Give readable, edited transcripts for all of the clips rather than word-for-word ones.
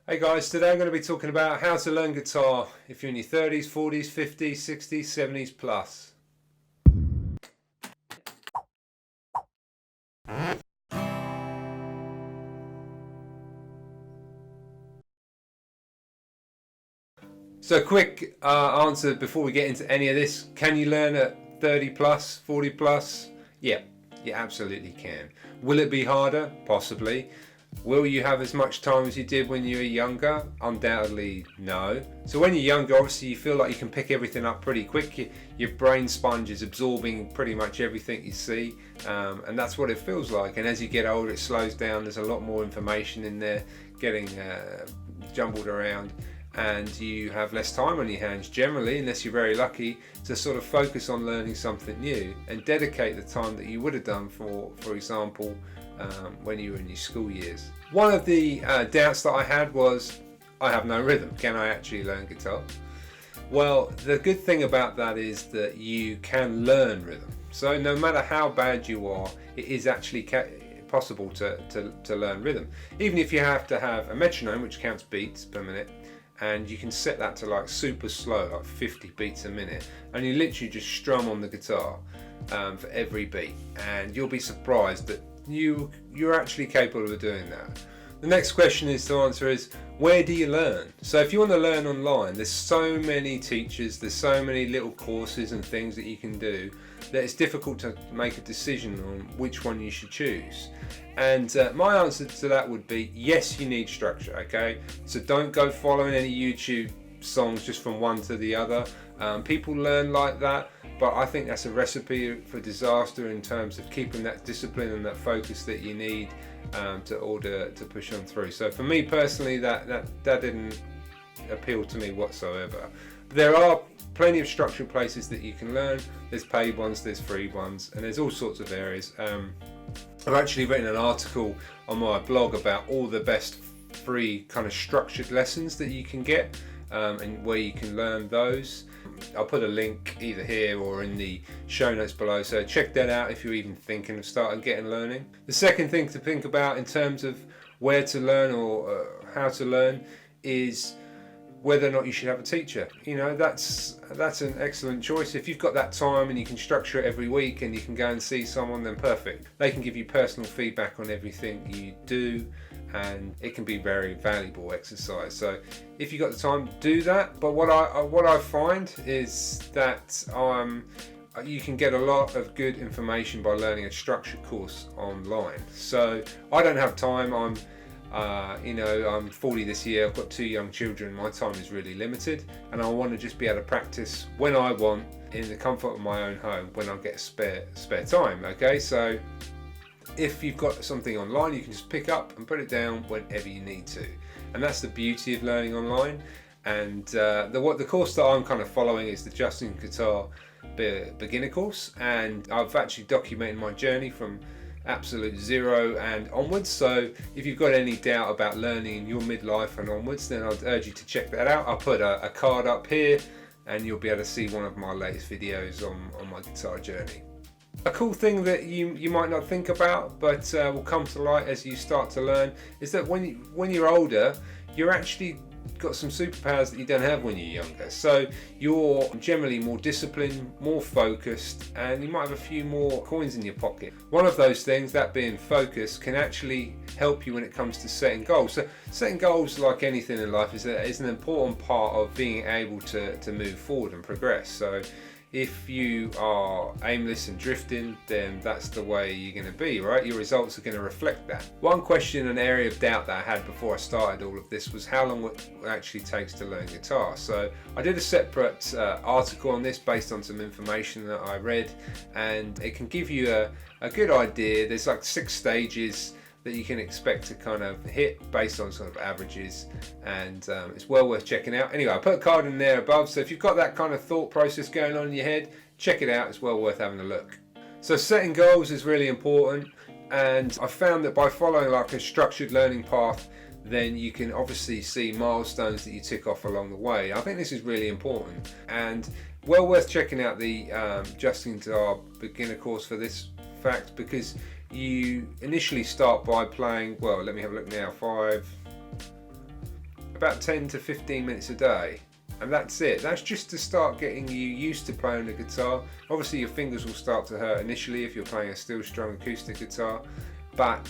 Hey guys, today I'm going to be talking about how to learn guitar if you're in your 30s, 40s, 50s, 60s, 70s plus. So quick answer before we get into any of this. Can you learn at 30 plus, 40 plus? Yeah, you absolutely can. Will it be harder? Possibly. Will you have as much time as you did when you were younger? Undoubtedly no. So when you're younger, obviously you feel like you can pick everything up pretty quick. Your brain sponge is absorbing pretty much everything you see, and that's what it feels like. And as you get older, it slows down. There's a lot more information in there getting jumbled around, and you have less time on your hands generally, unless you're very lucky, to sort of focus on learning something new and dedicate the time that you would have done for example, when you were in your school years. One of the doubts that I had was, I have no rhythm. Can I actually learn guitar? Well, the good thing about that is that you can learn rhythm. So no matter how bad you are, it is actually possible to learn rhythm. Even if you have to have a metronome, which counts beats per minute, and you can set that to like super slow, like 50 beats a minute, and you literally just strum on the guitar for every beat, and you'll be surprised that you're actually capable of doing that. The next question to answer is, where do you learn? So if you want to learn online, there's so many teachers, there's so many little courses and things that you can do that it's difficult to make a decision on which one you should choose. And my answer to that would be, yes, you need structure, okay? So don't go following any YouTube songs just from one to the other. People learn like that, but I think that's a recipe for disaster in terms of keeping that discipline and that focus that you need to order to push on through. So for me personally, that didn't appeal to me whatsoever. But there are plenty of structured places that you can learn. There's paid ones, there's free ones, and there's all sorts of areas. I've actually written an article on my blog about all the best free kind of structured lessons that you can get, and where you can learn those. I'll put a link either here or in the show notes below, so check that out if you're even thinking of starting getting learning. The second thing to think about in terms of where to learn or how to learn is whether or not you should have a teacher. You know, that's an excellent choice. If you've got that time and you can structure it every week and you can go and see someone, then perfect. They can give you personal feedback on everything you do, and it can be very valuable exercise. So if you've got the time, do that. But what I find is that you can get a lot of good information by learning a structured course online. So I don't have time. I'm 40 this year, I've got 2 young children, my time is really limited, and I want to just be able to practice when I want in the comfort of my own home when I get spare time, okay? So if you've got something online, you can just pick up and put it down whenever you need to, and that's the beauty of learning online. And the course that I'm kind of following is the Justin Guitar beginner course, and I've actually documented my journey from absolute zero and onwards. So if you've got any doubt about learning in your midlife and onwards, then I'd urge you to check that out. I'll put a card up here and you'll be able to see one of my latest videos on my guitar journey. A cool thing that you might not think about, but will come to light as you start to learn, is that when you're older, you're actually got some superpowers that you don't have when you're younger. So you're generally more disciplined, more focused, and you might have a few more coins in your pocket. One of those things, that being focus, can actually help you when it comes to setting goals. So setting goals, like anything in life, is an important part of being able to move forward and progress. So if you are aimless and drifting, then that's the way you're going to be, right? Your results are going to reflect that. One question, an area of doubt that I had before I started all of this, was how long it actually takes to learn guitar. So I did a separate article on this based on some information that I read, and it can give you a good idea. There's like 6 stages that you can expect to kind of hit based on sort of averages, and it's well worth checking out. Anyway, I put a card in there above, so if you've got that kind of thought process going on in your head, check it out. It's well worth having a look. So setting goals is really important, and I found that by following like a structured learning path, then you can obviously see milestones that you tick off along the way. I think this is really important, and well worth checking out the Justin Guitar beginner course for this fact, because you initially start by playing, well, let me have a look now, 5, about 10 to 15 minutes a day. And that's it. That's just to start getting you used to playing the guitar. Obviously your fingers will start to hurt initially if you're playing a steel strung acoustic guitar, but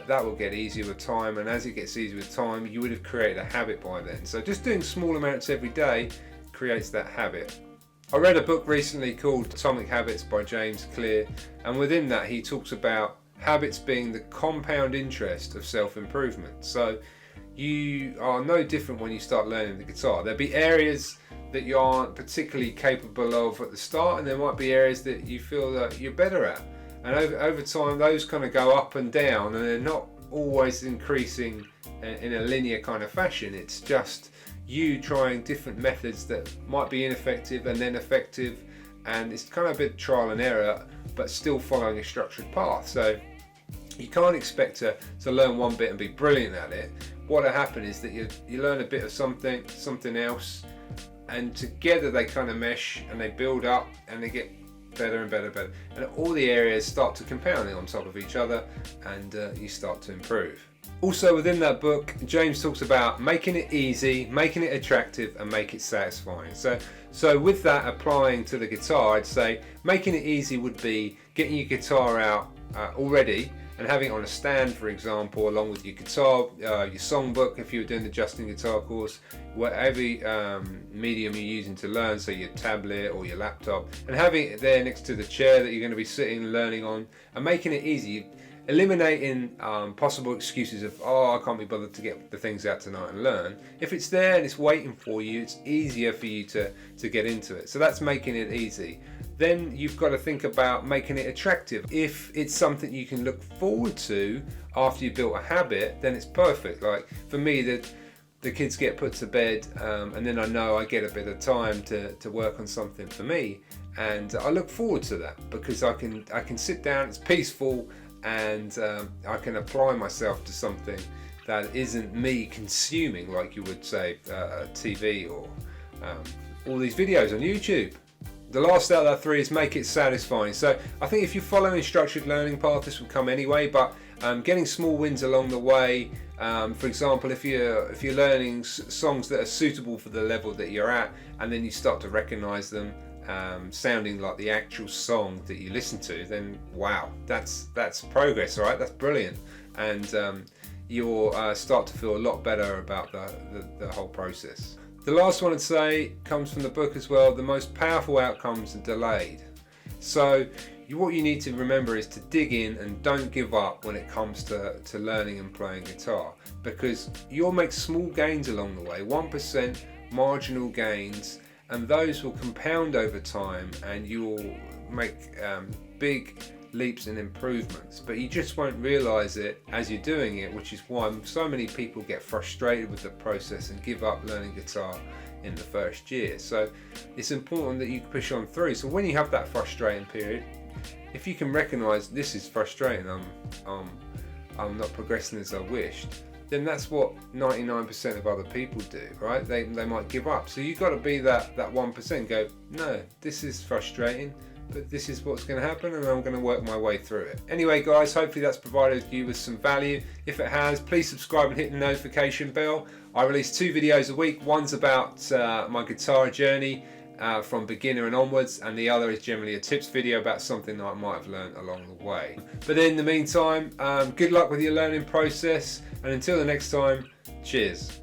that will get easier with time, and as it gets easier with time you would have created a habit by then. So just doing small amounts every day creates that habit. I read a book recently called Atomic Habits by James Clear, and within that he talks about habits being the compound interest of self-improvement. So you are no different when you start learning the guitar. There'll be areas that you aren't particularly capable of at the start, and there might be areas that you feel that you're better at. And over time those kind of go up and down, and they're not always increasing in a linear kind of fashion. It's just you trying different methods that might be ineffective and then effective, and it's kind of a bit trial and error, but still following a structured path. So you can't expect to learn one bit and be brilliant at it. What will happen is that you learn a bit of something else, and together they kind of mesh and they build up and they get better and better, and all the areas start to compound on top of each other, and you start to improve. Also within that book, James talks about making it easy, making it attractive, and make it satisfying. So with that applying to the guitar, I'd say making it easy would be getting your guitar out already and having it on a stand, for example, along with your guitar, your songbook if you were doing the Justin Guitar course, whatever medium you're using to learn, so your tablet or your laptop, and having it there next to the chair that you're going to be sitting and learning on, and making it easy, eliminating possible excuses of, oh, I can't be bothered to get the things out tonight and learn. If it's there and it's waiting for you, it's easier for you to get into it. So that's making it easy. Then you've got to think about making it attractive. If it's something you can look forward to after you've built a habit, then it's perfect. Like for me, the kids get put to bed, and then I know I get a bit of time to work on something for me, and I look forward to that because I can sit down, it's peaceful, and I can apply myself to something that isn't me consuming, like you would say, TV or all these videos on YouTube. The last out of that three is make it satisfying. So I think if you're following a structured learning path, this will come anyway, but getting small wins along the way. For example, if you're learning songs that are suitable for the level that you're at, and then you start to recognize them sounding like the actual song that you listen to, then wow, that's progress, right? That's brilliant, and you'll start to feel a lot better about the whole process. The last one I'd say comes from the book as well. The most powerful outcomes are delayed. So what you need to remember is to dig in and don't give up when it comes to learning and playing guitar, because you'll make small gains along the way, 1% marginal gains, and those will compound over time, and you'll make big leaps and improvements, but you just won't realize it as you're doing it, which is why so many people get frustrated with the process and give up learning guitar in the first year. So it's important that you push on through. So when you have that frustrating period, if you can recognize this is frustrating, I'm not progressing as I wished, then that's what 99% of other people do, right? They might give up. So you've got to be that 1%, go, no, this is frustrating, but this is what's going to happen, and I'm going to work my way through it. Anyway guys, hopefully that's provided you with some value. If it has, please subscribe and hit the notification bell. I release 2 videos a week. One's about my guitar journey from beginner and onwards, and the other is generally a tips video about something that I might have learned along the way. But in the meantime, good luck with your learning process, and until the next time, cheers.